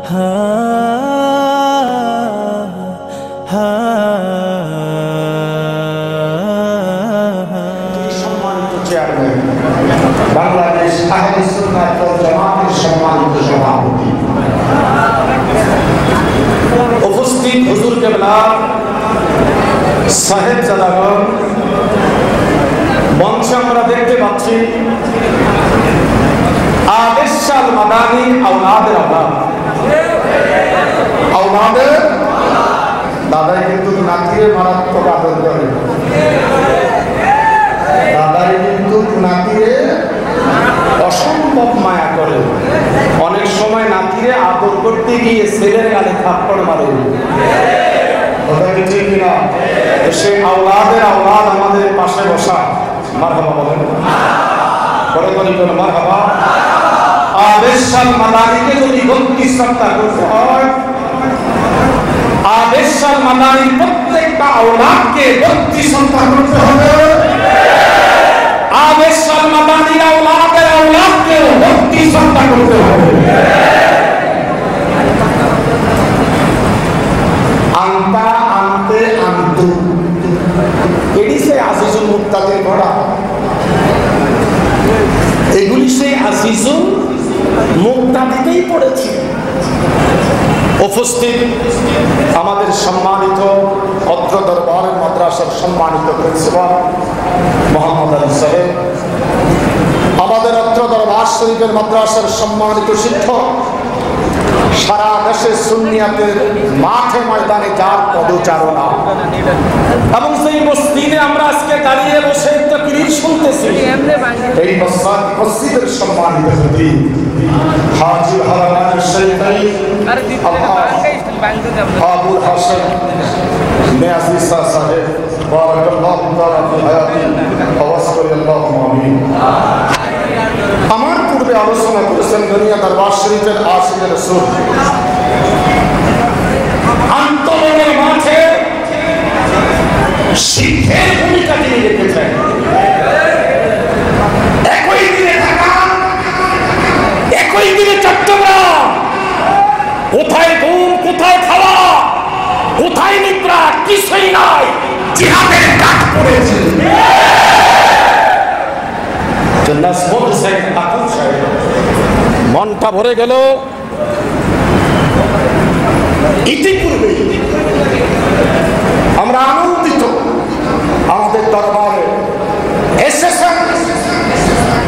সম্মানিত চেয়ারম্যান, বাংলাদেশ আহলে সুন্নাত ওয়াল জামাতের সম্মানিত সভাপতি, উপস্থিত হুজুর কেবলা, সাহেবজাদাগণ, মঞ্চে আমরা দেখতে পাচ্ছি আদেশাল মাদানী আওলাদের আওলাদ, আওলাদের দাদাই কিন্তু নাতিরে মারাত্মক আদর করে, দাদাই কিন্তু নাতিরে অসম্ভব মায়া করে। অনেক সময় নাতিরে আদর করতে গিয়ে ছেলের গালে থাপ্পড় মারে, ঠিক কিনা? সে আওলাদের আওলাদ আমাদের পাশে বসা, মারহাবা বলেন, বড় করে বলেন মারহাবা। আদেশাল মাদানীকে যদি ভক্তি শ্রদ্ধা করতে হয়, আদেশাল মাদানীর প্রত্যেকটা আওলাদকে ভক্তি শ্রদ্ধা করতে হবে, আদেশাল মাদানীর আওলাদের আওলাদকে ভক্তি শ্রদ্ধা করতে হবে। আনতা আনতে আনতু, এটি সেই আজিজুল মুক্তাদের ঘোড়া, এগুলি সেই আজিজুল মুক্তাদিতেই পড়েছে। উপস্থিত আমাদের সম্মানিত অত্র দরবারের মাদ্রাসার সম্মানিত প্রিন্সিপাল মোহাম্মদ আলী সাহেব, আমাদের অত্র দরবার শরীফের মাদ্রাসার সম্মানিত শিক্ষক, সারা দেশে সুন্নিয়াতের মাঠে ময়দানে যার পদচারণা, এবং সেই মসজিদে আমরা আজকে দাঁড়িয়ে বসে তাকরীর শুনতেছি, এই মসজিদের সম্মানিত খতিব হাজী হারামাইন শরীফাইন আবুল হাসান নিয়াজি সাহেব, বারাকাল্লাহু তাআলা ফি হায়াতি ওয়া সাল্লাল্লাহু আমিন। আমার পূর্বে আলোচনা করেছেন দুনিয়া দরবার শরীফের আশিক রাসূল, আন্দোলনের মাঠে শিক্ষের ভূমিকা তিনি রেখেছেন। একই দিনে ঢাকা, একই দিনে চট্টগ্রাম, কোথায় ঘুম, কোথায় খাওয়া, কোথায় নিদ্রা, কিছুই নাই, জিহাদের ডাক পড়েছে। মনটা ভরে গেল। ইতিপূর্বে আমরা আনন্দিত, আমাদের দরবারে এসেছেন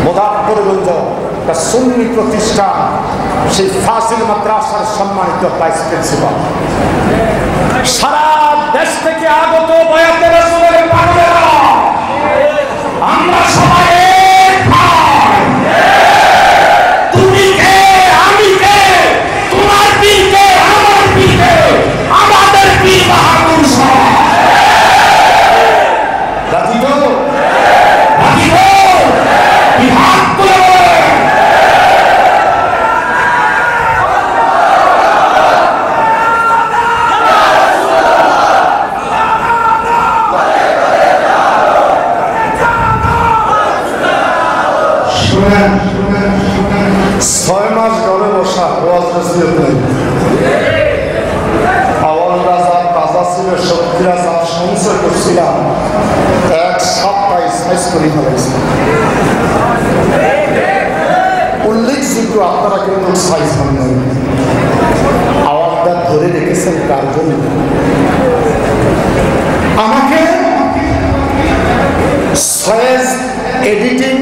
মুজাফফরগঞ্জ একটা সুন্নি প্রতিষ্ঠান, সেই ফাজিল মাদ্রাসার সম্মানিত ভাইস প্রিন্সিপাল, সারা দেশ থেকে আগত বয়াতে রাসূলের পাগলেরা, আমরা সবাই উল্লেখযোগ্য, আপনারা কিন্তু আওয়াজটা ধরে রেখেছেন কার জন্য? আমাকে এডিটিং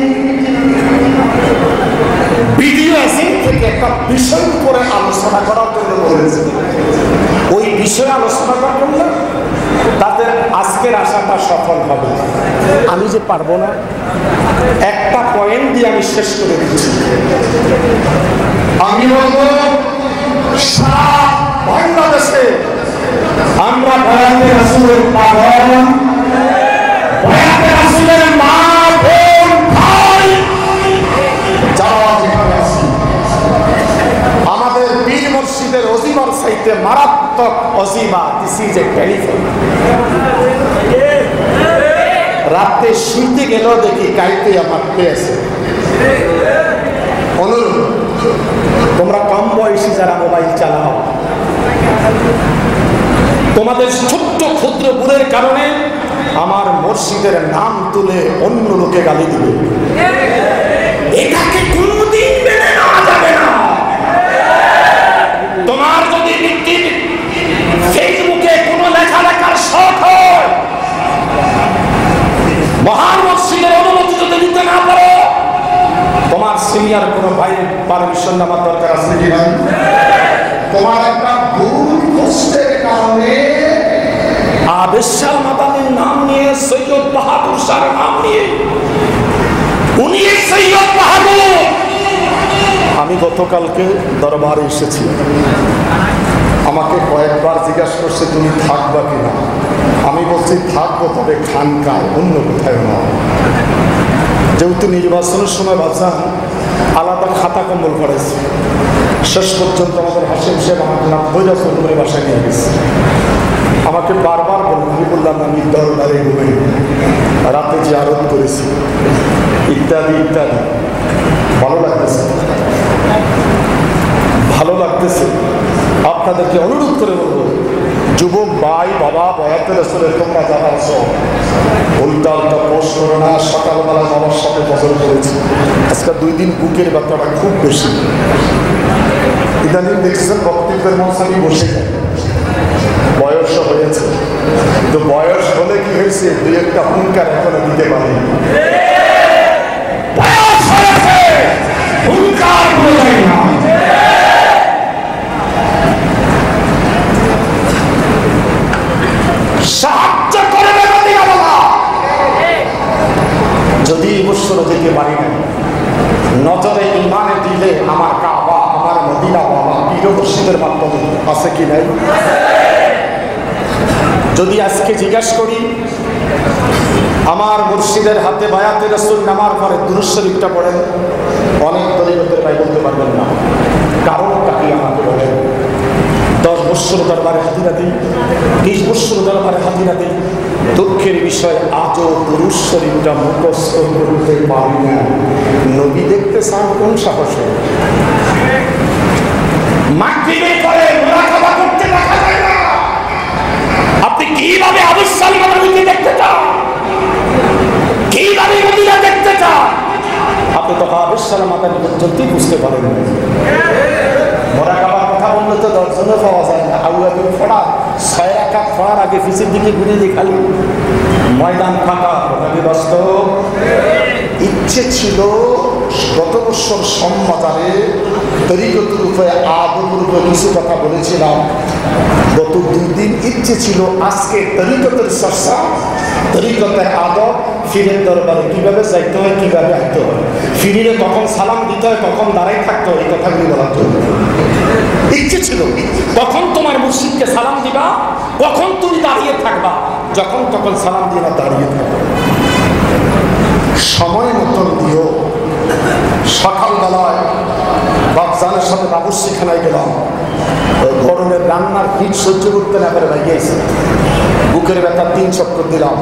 ভিডিও থেকে একটা বিষয় উপরে আলোচনা করার জন্য বলেছে। ওই বিষয়ে আলোচনাটা করলে তাদের আজকের আশাটা সফল হবে। আমি যে পারবো না, একটা পয়েন্ট দিয়ে আমি শেষ করে দিচ্ছি। আমি বলবো সারা বাংলাদেশে আমরা বয়াতে রাসূলের পাগল, বয়াতে রাসূলের মা, বোন, ভাই যারা যেখানে আছি, আমাদের বীর মুর্শিদের অজিমার চাইতে মারাত্মক অজিমা, দিস ইজ এ টেলিফোন। রাতে শুনতে গেলেও দেখি গাইতে আমার পেয়েছে। অনুরোধ, তোমরা কম বয়সী যারা মোবাইল মোবাইল চালাও। তোমাদের ছোট্ট ক্ষুদ্র ভুলের কারণে আমার মসজিদের নাম তুলে অন্য লোকে গালি দিবে। এটাকে কোনদিন মেনে নেওয়া যাবে না। তোমার যদি ফেসবুকে কোনো লেখালেখার শখ হয়, মহান মসজিদের অনুমতি যদি নিতে না পারো, তোমার সিনিয়র কোনো ভাইয়ের পারমিশন নেওয়ার দরকার আছে কি ভাই? তোমার একটা ভুল পোস্টের কারণে আবেশাল মাদানির নাম নিয়ে, সৈয়দ বাহাদুর শাহর নাম নিয়ে, উনি সৈয়দ বাহাদুর। আমি গতকালকে দরবারে এসেছি, আমাকে কয়েকবার জিজ্ঞাসা করছে তুমি থাকবা কিনা। আমি বলছি থাকবো, তবে খানকায়, অন্য কোথায় না। যেহেতু নির্বাচনের সময় ভাবছেন আলাদা খাতা কম্বল করেছে, শেষ পর্যন্ত আমাদের হাসিম সাহেব আমাকে 90 বছর করে বাসায় নিয়ে গেছে। আমাকে বারবার বললাম, আমি বললাম আমি দরবারে ঘুমাই, রাতে জিয়ারত করেছি, ইত্যাদি ইত্যাদি। ভালো লাগতেছে, ভালো লাগতেছে। আপনাদেরকে অনুরোধ করে বলবো, যুবক ভাই, বাবা, বয়াতের আসলে তোমরা যারা আছো, উল্টা উল্টা পোস্ট করো না। সকালবেলা বাবার সাথে বছর করেছি, আজকে 2 দিন বুকের ব্যথাটা খুব বেশি। ইদানিং দেখছেন বক্তব্যের মঞ্চে আমি বসে যাই, বয়স হয়েছে, কিন্তু বয়স হলে কি হয়েছে, 2-1টা হুঙ্কার এখনো দিতে পারি। বয়স হয়েছে, হুঙ্কার বলে না। সাহায্য করবে মদিনা বাবা। যদি বছর যেতে পারি না, নজরে ইমানে দিলে আমার কাবা, আমার মদিনা বাবা পীর মুর্শিদের মাধ্যমে আছে কি নাই? যদি আজকে জিজ্ঞাসা করি, আমার মুর্শিদের হাতে বায়াতে রাসূল নামার পরে দুরূদ শরীফটা পড়েন, অনেক তরিকতের ভাই বলতে পারবেন না। কারণটা কি আমাকে বলেন? 10 বছর দরবারে হাজিরা দিই, 20 বছর দরবারে হাজিরা দিই, দুঃখের বিষয় আজও দুরূদ শরীফটা মুখস্থ করতে পারি না। নবী দেখতে চান কোন সাহসে? মাগরিবের পরে মুরাকাবা করতে দেখা যায় না। আপনি কিভাবে আবুসাল মাদানিকে দেখতে চান? কিভাবে মদিনা দেখতে চান? আপনি তো আবুসাল মাদানি পর্যন্ত বুঝতে পারেন না। মুরাকাবার কথা বললে তো 10 জনে পাওয়া যায় না। আউয়া তুমি পড়া 6 রাকাত পড়ার আগে পিছের দিকে ঘুরে দেখালি ময়দান ফাঁকা, ওটাকে বাস্তব। ইচ্ছে ছিল গত বছর সম্মাদারে তরিকতের উপরে আদবের উপরে কিছু কথা বলেছিলাম। গত 2 দিন ইচ্ছে ছিল আজকে তরিকতের চর্চা, তরিকতের আদব, ফিরের দরবারে কিভাবে যাইতে হয়, কিভাবে আসতে হয়, ফিরিরে কখন সালাম দিতে হয়, কখন দাঁড়াই থাকতে হয়, এই কথাগুলি বলার জন্য ইচ্ছে ছিল। কখন তোমার মুর্শিদকে সালাম দিবা, কখন তুমি দাঁড়িয়ে থাকবা, যখন তখন সালাম দিয়ে না দাঁড়িয়ে থাকবা। সময় মতন দিও। সকালবেলায় বাপজানের সাথে বাবুর্চিখানায় গেলাম, গরমের রান্নার হিট সহ্য করতে না পেরে লাগিয়েছে, বুকের ব্যথা 3 চক্কর দিলাম।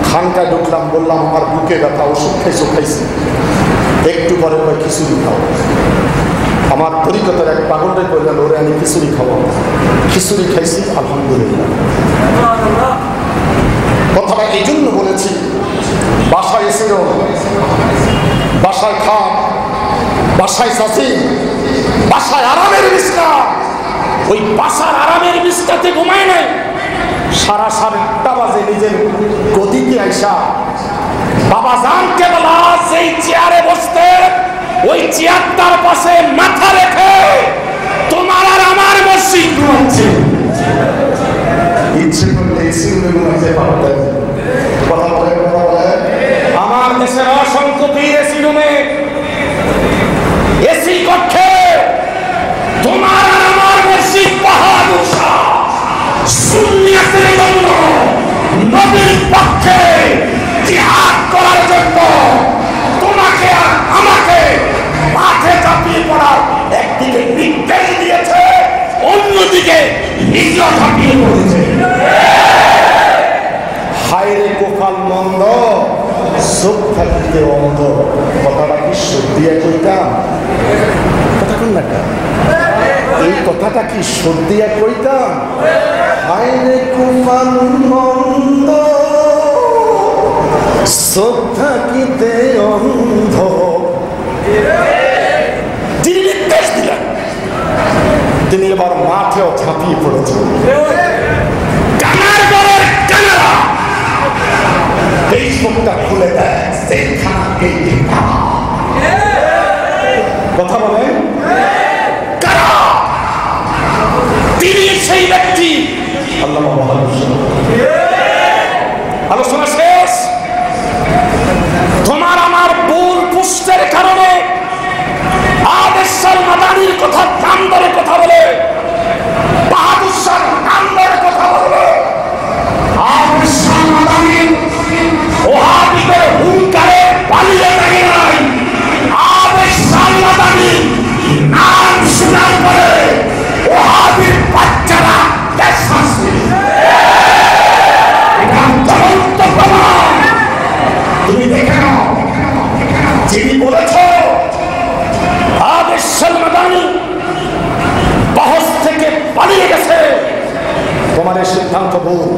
খানকায় ঢুকলাম, বললাম আমার বুকে ব্যথা, ওষুধ খাইছো? খাইছি। একটু পরে ওরা খিচুড়ি খাও। আমার তরিকতের এক পাগলটাই করলেন, ওরে আমি খিচুড়ি খাবো। খিচুড়ি খাইছি, আলহামদুলিল্লাহ। কথাটা এই জন্য বলেছি, বাসায় এসে বাসায় খান, বাসায় চাচি, বাসায় আরামের বিছনা, ওই বাসার আরামের বিছনাতে ঘুমায় নাই। 8:30 বাজে নিজের গদিতে আইসা বাবা জানকে বলা সেই চেয়ারে বসতে, ওই চেয়ারটার পাশে মাথা রেখে তোমার আর আমার মসজিদ ঘুমাচ্ছে। ইচ্ছে করলে এসি রুমে ঘুমাইতে পারতেন। কথা বলে আমার দেশের অসংখ্য পীর এসি রুমে, এসি কক্ষে, তোমার আর আমার মসজিদ বাহাদুর শাহ সুন্নিয়তের জন্য, নবীর পক্ষে জিহাদ করার জন্য তোমাকে আর আমাকে মাঠে চাপিয়ে পড়ার একদিকে নির্দেশ দিয়েছে, অন্যদিকে নিজেও চাপিয়ে পড়েছে। হায়রে কোকাল মন্দ, চোখ থাকতে অন্ধ। কথাটা কি সত্যি কইতাম? কথা কোন না এই কথাটা কি সুর দিয়া কইতাম? হায়রে কুমান মন্দ শ্রদ্ধা কিতে অন্ধ। তিনি নির্দেশ দিলেন, তিনি এবার মাঠেও ঝাঁপিয়ে পড়েছেন। ফেসবুকটা খুলে দেয়, কথা বলেন কারা? তিনি সেই ব্যক্তি। আল্লাহ আলোচনা শেষ। তোমার আমার ভুল পুষ্টের কারণে আদেশ মাদানির কথা দাম দরে কথা বলে, বাহাদুর শাহ দাম দরে কথা বলে, আদেশ মাদানির ওহাবিদের হুঙ্কারে পালিয়ে থাকে নাই। আদেশ মাদানি নাম শোনার পরে ওহাবির বাচ্চারা দেশ আসছে। তুমি দেখে নাও, যিনি বলেছ আদেশ মাদানি বহস থেকে পালিয়ে গেছে, তোমার এই সিদ্ধান্ত ভুল,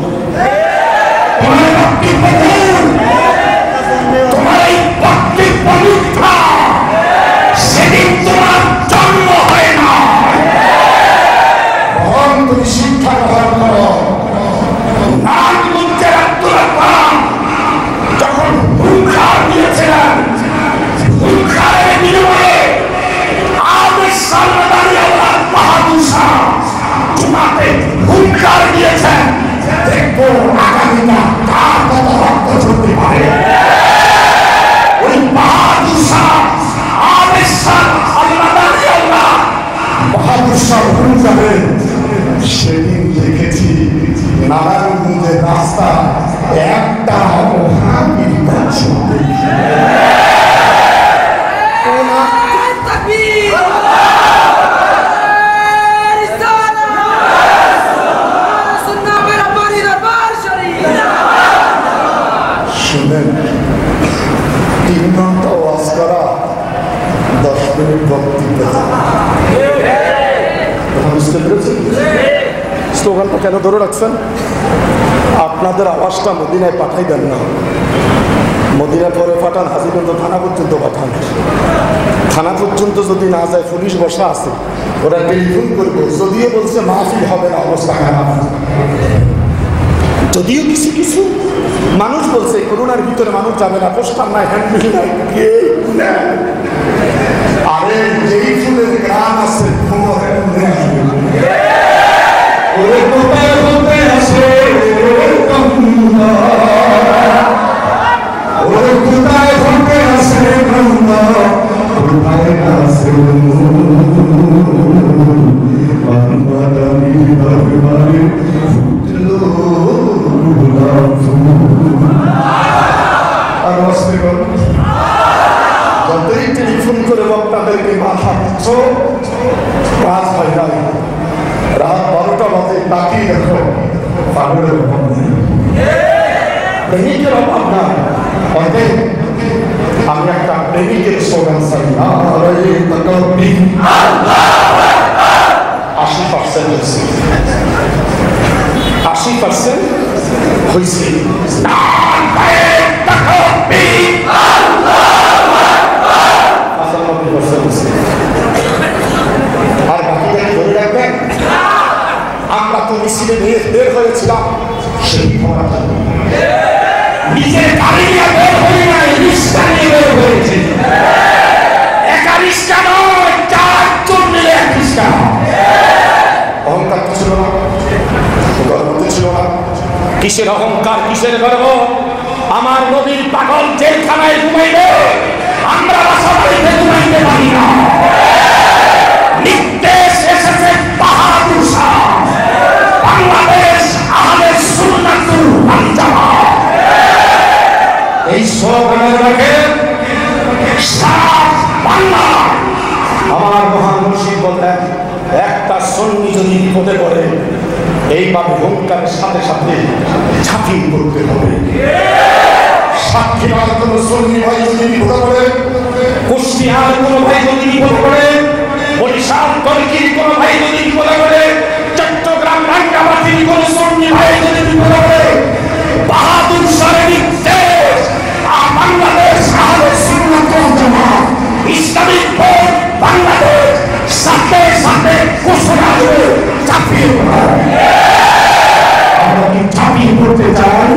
তোমার এই বক্তব্য মিথ্যা। সেদিন তোমার জন্ম হয় না। তুমি শিক্ষা গ্রহণ করো। নারায়ণগঞ্জের আব্দুল কালাম যখন হুঙ্কার দিয়েছিলেন, হুঙ্কারের বিনিময়ে আদেশ মাদানি আল্লাহ বাহাদুর শাহ জুমাতে হুঙ্কার দিয়েছেন, দেখবো আগামীটা কার কত রক্ত ঝরতে পারে। ওই বাহাদুর শাহ আদেশ মাদানি আল্লাহ বাহাদুর শাহ হুঙ্কারে সেদিন দেখেছি নারায়ণগঞ্জের রাস্তা একটা ওহাবীর বাচ্চা দেখি। শুনেন, 3 ঘন্টা ওয়াজ করা, 10 মিনিট বক্তব্য। বুঝতে পেরেছেন স্লোগানটা কেন ধরে রাখছেন? আপনাদের আওয়াজটা মদিনায় পাঠাই দেন না। মদিনা পরে পাঠান, হাজীগঞ্জ থানা পর্যন্ত পাঠান। থানা পর্যন্ত যদি না যায়, পুলিশ বসা আছে, ওরা টেলিফোন করবে। যদিও বলছে মাহফিল হবে না, অবস্থা খারাপ। যদিও কিছু কিছু মানুষ বলছে করোনার ভিতরে মানুষ যাবে না, পোস্টার নাই, হ্যান্ডবিল নাই। আরে যেই ফুলের গ্রাম আছে যতই টেলিফোন করে বক্তাদেরকে মাথা দিচ্ছ, কাজ হয় না। রাত 12টা বাজে তাকিয়ে দেখো, পাগলের অভাব নেই, প্রেমিকের অভাব না। অতএব আমি একটা প্রেমিকের স্লোগান চাই, 80% হয়েছে, 80% হয়েছে। আর বাকিটা ধরে রাখবেন, আমরা তো মিছিলে বের হয়েছিলাম সেই নিজের গাড়ি নিয়ে বের হই নাই, রিক্সা নিয়ে বের হয়েছি। একা রিক্সা নয়, 4 জন মিলে এক রিক্সা। অহংকার তো ছিল না, গর্ব তো ছিল না। কিসের অহংকার, কিসের গর্ব? আমার নবীর পাগল জেলখানায় ঘুমাইলে আমরা বাসা বাড়িতে ঘুমাইতে পারি না। নির্দেশ এসেছে বাহাদুর শাহ, বাংলাদেশ আহলে সুন্নাতুল ওয়াল জামাত। এই স্লোগানের আগে সারা বাংলা, আমার মহান মুর্শিদ বলতেন, একটা সুন্নি যদি বিপদে পড়ে এইভাবে হুঙ্কারের সাথে সাথে ঝাঁপিয়ে পড়তে হবে। সাক্ষীর কোনো সুন্নি ভাই যদি বিপদে পড়ে, কুষ্টিয়ার কোনো ভাই যদি বিপদে পড়ে, বরিশাল কলকির কোনো ভাই যদি বাংলাদেশ সাথে সাথে ঘোষণা করে চাপিয়ে আমরা কি চাপিয়ে পড়তে চাই?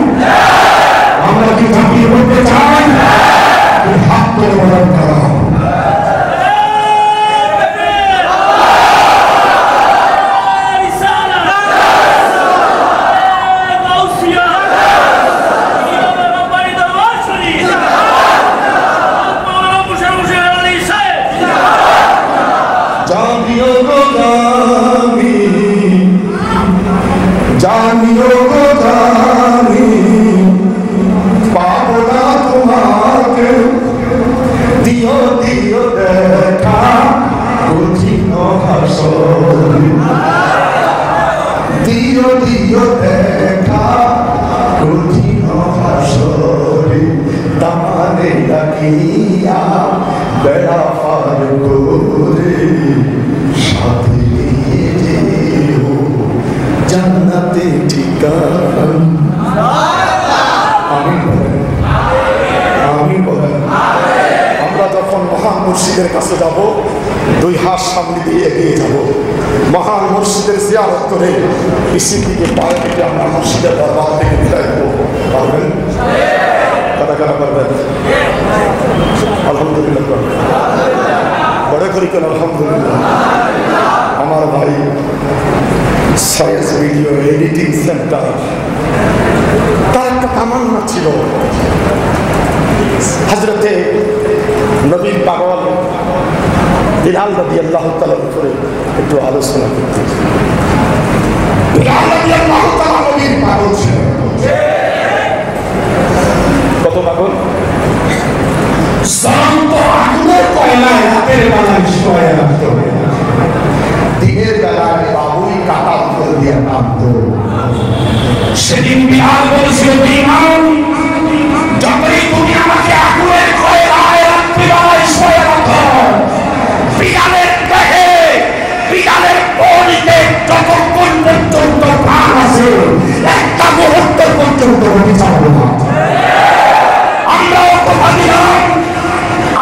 আমরা কি চাপিয়ে পড়তে চাই? হাত করে বলেন করা জানিও গো জানি পাবো না তোমাকে দিও দিও দেখা কঠিন হাসর দিও দিও দেখা কঠিন হাসর তামানে ডাকিয়া বেড়া পার করে সাথে নিয়ে যেও জান্নাতে ঠিকানা। আমিন বলেন, আমিন বলেন। আমরা যখন মহান মুর্শিদের কাছে যাব, দুই হাত সামনে দিয়ে এগিয়ে যাব, মহান মুর্শিদের জিয়ারত করে পিছিয়ে দিকে পায়ে দিকে আমরা মুর্শিদের দরবার থেকে বিদায় দেবো। পারবেন? কারা কারা পারবেন? আলহামদুলিল্লাহ বড় করি কেন আলহামদুলিল্লাহ। আমার ভাই সয়েস ভিডিও এডিটিং সেন্টার, তার একটা তামান্না ছিল হযরতে নবীর পাগল বিলাল রাদিয়াল্লাহু তাআলার উপরে একটু আলোচনা করতে। বিলাল রাদিয়াল্লাহু তাআলা নবীর পাগল ছিল। কত পাগল? শান্ত আগুনের কয়লায় হাতের বেলায় শোয়া রাখত, দিনের বেলায় বাবুই কাটা উপর দিয়ে নামত। সেদিন বিলাল বলছিল, বিমান যতই তুমি আমাকে আগুনের কয়লায় রাত্রিবেলায় শোয়া রাখো, বিলালের দেহে বিলালের বডিতে যতক্ষণ পর্যন্ত প্রাণ আছে একটা মুহূর্ত পর্যন্ত আমি যাব না। আমরাও তো ভাবিলাম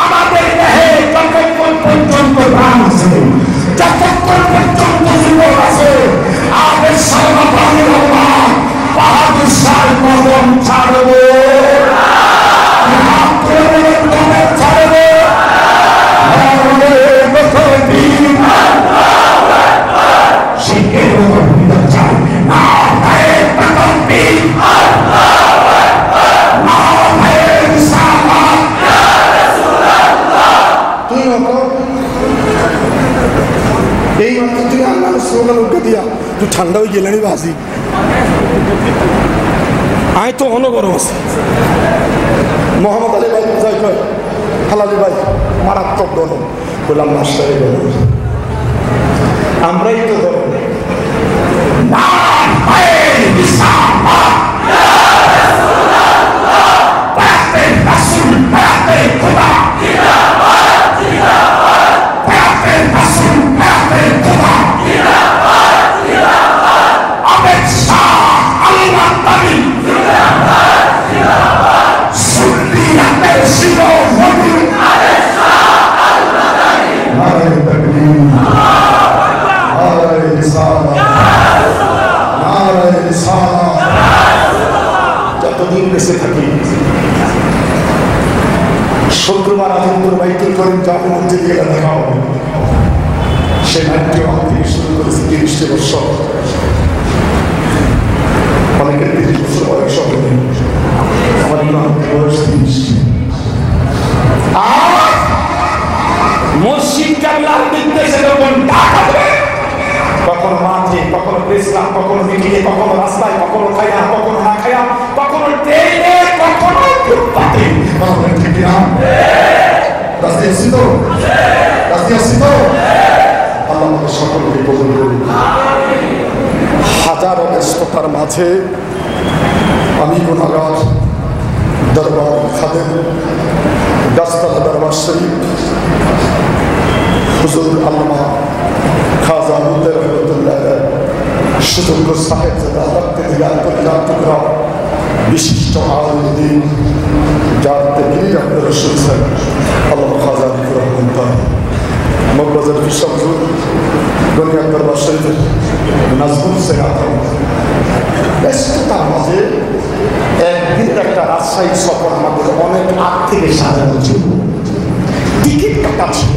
আমাদের দেহে যতক্ষণ পর্যন্ত প্রাণ আছে, যতক্ষণ পর্যন্ত জীবন আছে, আমাদের সর্বপ্রাণীর আল্লাহ বাহাদুর শাহ কদম ছাড়বো তুই ঠান্ডা হয়ে গেলেনি বাসি আয় তো অন গরম আছে। মোহাম্মদ আলী ভাই বুঝাই কয় হালালি ভাই মারাত্মক গরম, বললাম মাস্টারে গরম, আমরাই তো গরম। যতদিন বেঁচে থাকি শুক্রবার আজমপুর বাইতুল করিম জামে মসজিদ গেলে দেখা হবে। সে 91 থেকে শুরু করেছে 30টি বছর, অনেকের 30 বছর বয়স হবে, আমার ইমাম বয়স 30। মসজিদ কাবলার নির্দেশে যখন ডাকা দেবে, কখনো মাঠে, কখনো প্রেসক্লাব, কখনো মিটিংয়ে, কখনো রাস্তায়, কখনো খায়া, কখনো না খায়া, কখনো ট্রেনে, কখনো ফুটপাতে। ঠিক না? রাস্তায় আসছি তো? রাস্তায় আসছি তো? আল্লাহ আমাদের সকলকে কবুল করুন। হাজারো ব্যস্ততার মাঝে আমি গুনাহগার দরবার খাদেম গাছতলা দরবার শরীফ হুজুর আল্লামা খাজা মুদ্দে রহমতুল্লাহ সুযোগ্য সাহেব জাদা বিশিষ্ট আলমদ্দিন যার তেগির রসুল আল্লামা খাজা রহমতুল্লাহ হযরত বিশ্বজুর গনিয়াত দরবার শরীফের নাজমুল সেরাত ব্যস্ততার মাঝে একদিনের একটা রাজশাহী সফর আমাদের অনেক আগ থেকে সাজানো ছিল, টিকিট কাটা ছিল।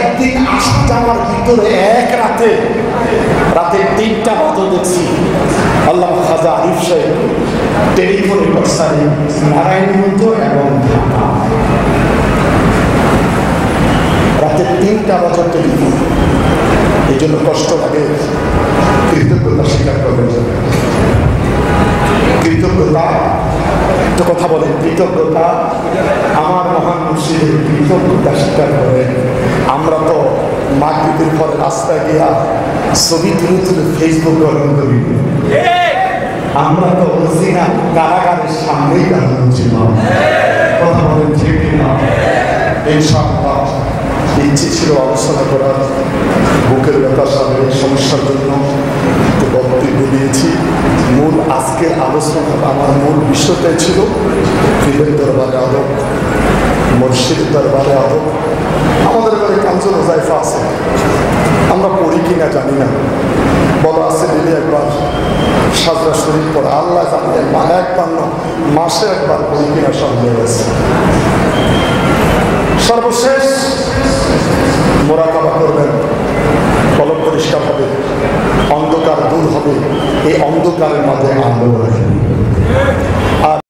একদিন আসা যাওয়ার ভিতরে এক রাতে 3টা বাজে দেখছি আল্লাহ খাজা আরিফ সাহেব টেলিফোনে করছেন নারায়ণগঞ্জ এবং ঢাকা। রাতে 3টা বাজে টেলিফোন। এই জন্য কষ্ট লাগে, কৃতজ্ঞতা স্বীকার করবেন। কৃতজ্ঞতা একটা কথা বলেন, কৃতজ্ঞতা আমার মহান মুর্শিদের কৃতজ্ঞতা স্বীকার করেন। আমরা তো মাগরিবের পরে রাস্তায় গিয়া ছবি তুলে তুলে ফেসবুক গ্রহণ করি। আমরা তো অরিজিনাল কারাগারের সামনেই দাঁড়ানো ছিল। কথা বলেন ঠিক কিনা? ইনশাআল্লাহ ইচ্ছে ছিল আলোচনা করার, বুকের ব্যথার সামনে সমস্যার জন্য একটু বক্তব্য দিয়েছি। মূল আজকের আলোচনা আমার মূল বিষয়টাই ছিল পীরের দরবারে আদব, মুর্শিদের দরবারে আদব। আমাদের ঘরে কাঞ্চন জায়ফা আছে, আমরা পড়ি কিনা জানি না, বলা আছে দিলে একবার সাজরা শরীফ পড়া, আল্লাহ জানতেন একবার না মাসে একবার পড়ি কিনা সন্দেহ আছে।